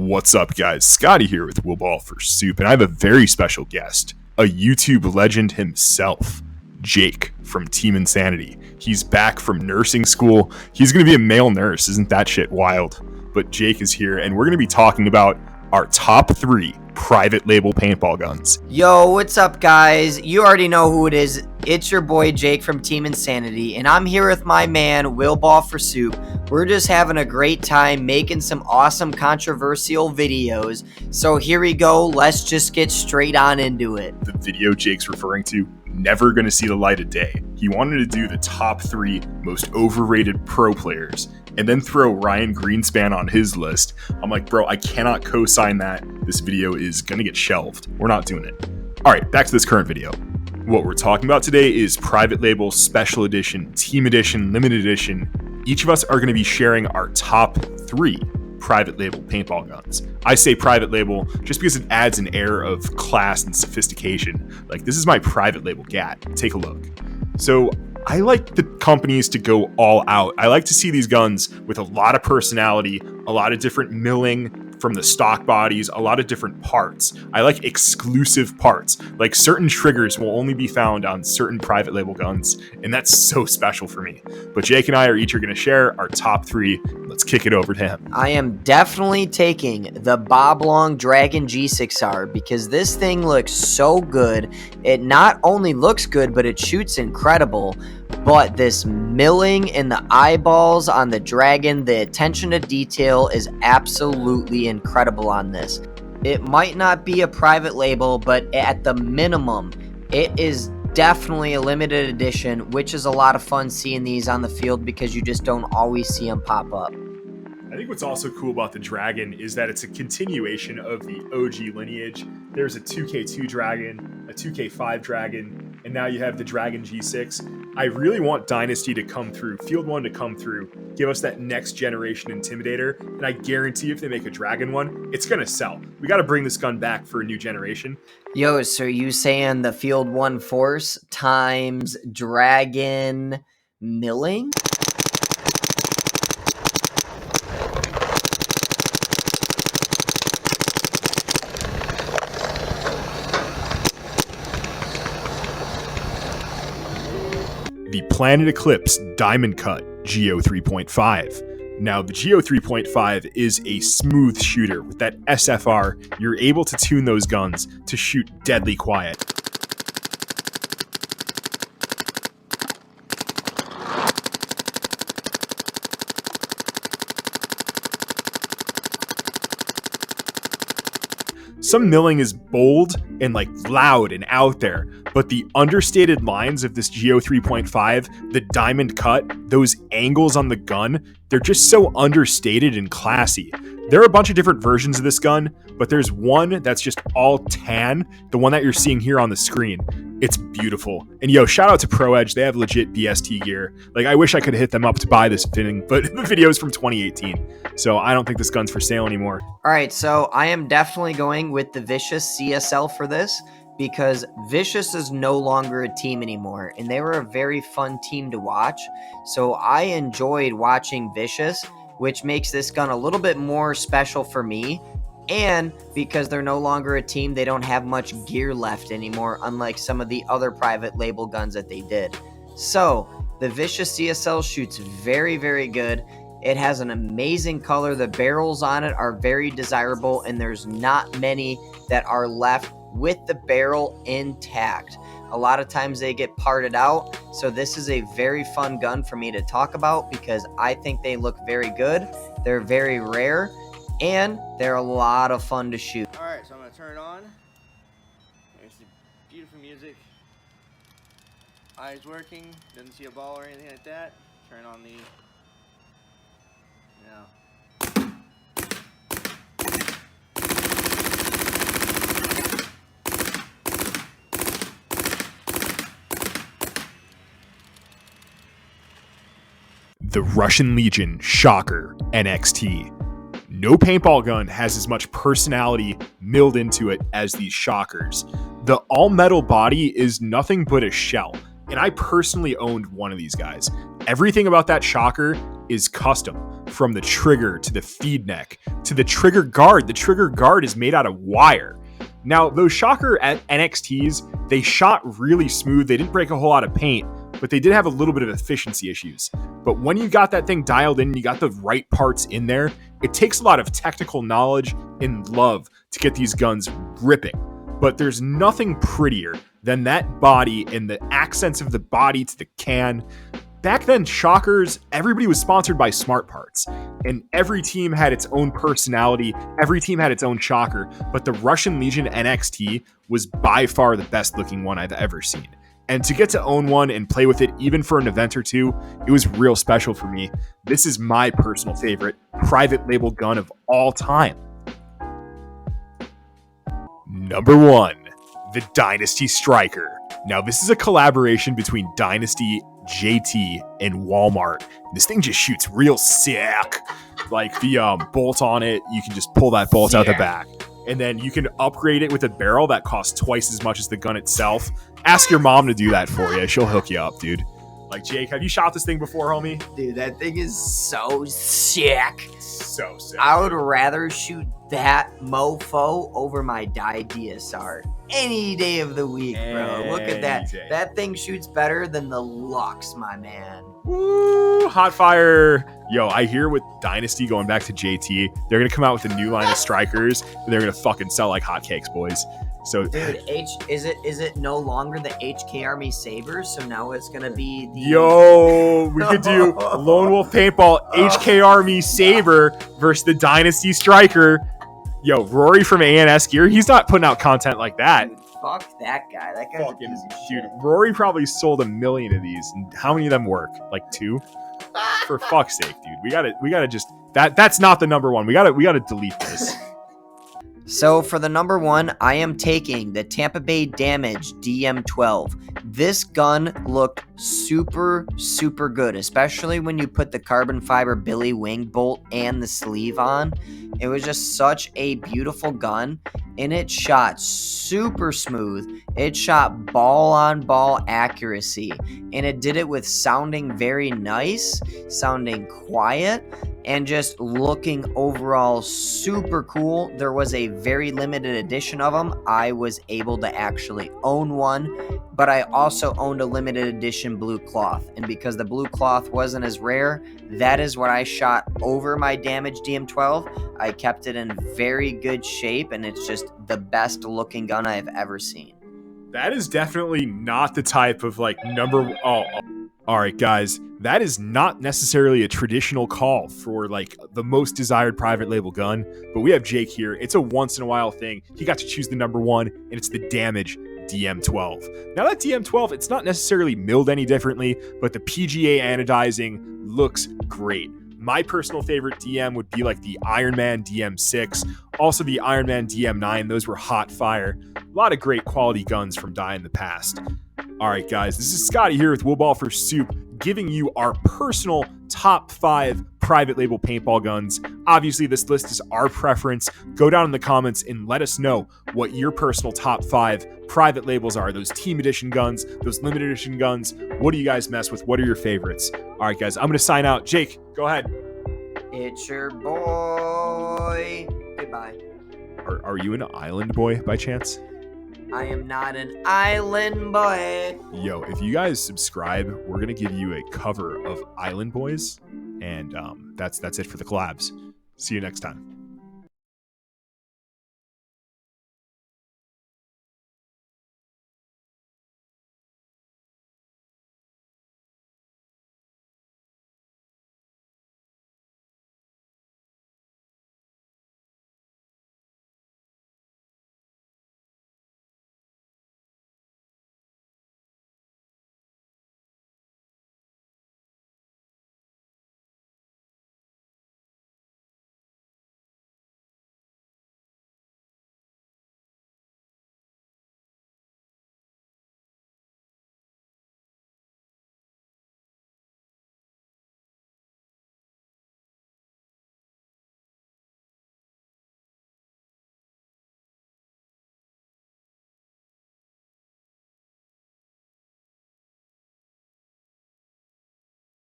What's up, guys? Scotty here with Will Ball for Soup, and I have a very special guest, a YouTube legend himself, Jake from Team Insanity. He's back from nursing school. He's going to be a male nurse. Isn't that shit wild? But Jake is here, and we're going to be talking about our top 3 private label paintball guns. Yo, what's up, guys? You already know who it is. It's your boy Jake from Team Insanity, and I'm here with my man Will Ball for Soup. We're just having a great time making some awesome controversial videos. So here we go. Let's just get straight on into it. The video Jake's referring to, never going to see the light of day. He wanted to do the top 3 most overrated pro players and then throw Ryan Greenspan on his list. I'm like, bro, I cannot co-sign that. This video is going to get shelved. We're not doing it. All right, back to this current video. What we're talking about today is private label, special edition, team edition, limited edition. Each of us are going to be sharing our top 3 private label paintball guns. I say private label just because it adds an air of class and sophistication. Like, this is my private label GAT. Take a look. So I like the companies to go all out. I like to see these guns with a lot of personality, a lot of different milling from the stock bodies, a lot of different parts. I like exclusive parts. Like, certain triggers will only be found on certain private label guns, and that's so special for me. But Jake and I are each going to share our top 3. Let's kick it over to him. I am definitely taking the Long Dragon G6R because this thing looks so good. It not only looks good, but it shoots incredible. But this milling in the eyeballs on the Dragon, the attention to detail is absolutely incredible on this. It might not be a private label, but at the minimum, it is definitely a limited edition, which is a lot of fun seeing these on the field because you just don't always see them pop up. I think what's also cool about the Dragon is that it's a continuation of the OG lineage. There's a 2K2 Dragon, a 2K5 Dragon, and now you have the Dragon G6. I really want Dynasty to come through, Field 1 to come through, give us that next generation Intimidator, and I guarantee if they make a Dragon one, it's going to sell. We got to bring this gun back for a new generation. Yo, so you saying the Field 1 Force times Dragon milling? The Planet Eclipse Diamond Cut Geo 3.5. Now, the Geo 3.5 is a smooth shooter. With that SFR, you're able to tune those guns to shoot deadly quiet. Some milling is bold and like loud and out there, but the understated lines of this Geo 3.5, the diamond cut, those angles on the gun, they're just so understated and classy. There are a bunch of different versions of this gun, but there's one that's just all tan, the one that you're seeing here on the screen. It's beautiful. And yo, shout out to Pro Edge. They have legit BST gear. Like, I wish I could hit them up to buy this thing, but the video is from 2018. So I don't think this gun's for sale anymore. All right, so I am definitely going with the Vicious CSL for this because Vicious is no longer a team anymore, and they were a very fun team to watch. So I enjoyed watching Vicious, which makes this gun a little bit more special for me. And because they're no longer a team, they don't have much gear left anymore, unlike some of the other private label guns that they did. So the Vicious CSL shoots very, very good. It has an amazing color. The barrels on it are very desirable, and there's not many that are left with the barrel intact. A lot of times they get parted out. So this is a very fun gun for me to talk about because I think they look very good. They're very rare. And they're a lot of fun to shoot. All right, so I'm going to turn it on. There's the beautiful music. Eyes working. Doesn't see a ball or anything like that. Turn on the... The Russian Legion Shocker NXT. No paintball gun has as much personality milled into it as these Shockers. The all-metal body is nothing but a shell, and I personally owned one of these guys. Everything about that Shocker is custom, from the trigger to the feed neck to the trigger guard. The trigger guard is made out of wire. Now, those Shocker NXTs, they shot really smooth. They didn't break a whole lot of paint, but they did have a little bit of efficiency issues. But when you got that thing dialed in, you got the right parts in there, it takes a lot of technical knowledge and love to get these guns ripping. But there's nothing prettier than that body and the accents of the body to the can. Back then, Shockers, everybody was sponsored by Smart Parts, and every team had its own personality. Every team had its own Shocker, but the Russian Legion NXT was by far the best looking one I've ever seen. And to get to own one and play with it, even for an event or two, it was real special for me. This is my personal favorite private label gun of all time. Number 1, the Dynasty Striker. Now, this is a collaboration between Dynasty, JT, and Walmart. This thing just shoots real sick. Like the bolt on it, you can just pull that bolt out the back. And then you can upgrade it with a barrel that costs twice as much as the gun itself. Ask your mom to do that for you. She'll hook you up, dude. Like, Jake, have you shot this thing before, homie? Dude, that thing is so sick. So sick. I would rather shoot that mofo over my DSR any day of the week, bro. Look at that. Day. That thing shoots better than the Lux, my man. Woo, hot fire. Yo, I hear with Dynasty going back to JT, they're going to come out with a new line of strikers, and they're going to fucking sell like hotcakes, boys. So, dude, is it no longer the HK Army Sabers? So now it's gonna be the we could do Lone Wolf Paintball HK Army Saber versus the Dynasty Striker. Yo, Rory from ANS Gear, he's not putting out content like that. Dude, fuck that guy. That guy's Fucking, a piece of dude, shit. Rory probably sold 1 million of these. And how many of them work? Like 2? For fuck's sake, dude. We gotta just that's not the number 1. We gotta delete this. So for the number 1, I am taking the Tampa Bay Damage DM12. This gun looked super, super good, especially when you put the carbon fiber Billy Wing bolt and the sleeve on. It was just such a beautiful gun, and it shot super smooth. It shot ball-on-ball accuracy, and it did it with sounding very nice, sounding quiet, and just looking overall super cool. There was a very limited edition of them. I was able to actually own one, but I also owned a limited edition blue cloth. And because the blue cloth wasn't as rare, that is what I shot over my Damage DM12. I kept it in very good shape, and it's just the best looking gun I've ever seen. That is definitely not the type of like all right, guys, that is not necessarily a traditional call for like the most desired private label gun, but we have Jake here. It's a once in a while thing. He got to choose the number 1, and it's the Damage DM12. Now that DM12, it's not necessarily milled any differently, but the PGA anodizing looks great. My personal favorite DM would be like the Iron Man DM6, also the Iron Man DM9. Those were hot fire. A lot of great quality guns from Dye in the past. All right, guys, this is Scotty here with Will Ball for Soup, giving you our personal top 5 private label paintball guns. Obviously, this list is our preference. Go down in the comments and let us know what your personal top 5 private labels are. Those team edition guns, those limited edition guns. What do you guys mess with? What are your favorites? All right, guys, I'm going to sign out. Jake, go ahead. It's your boy. Goodbye. Are you an island boy by chance? I am not an island boy. Yo, if you guys subscribe, we're going to give you a cover of Island Boys. And that's it for the collabs. See you next time.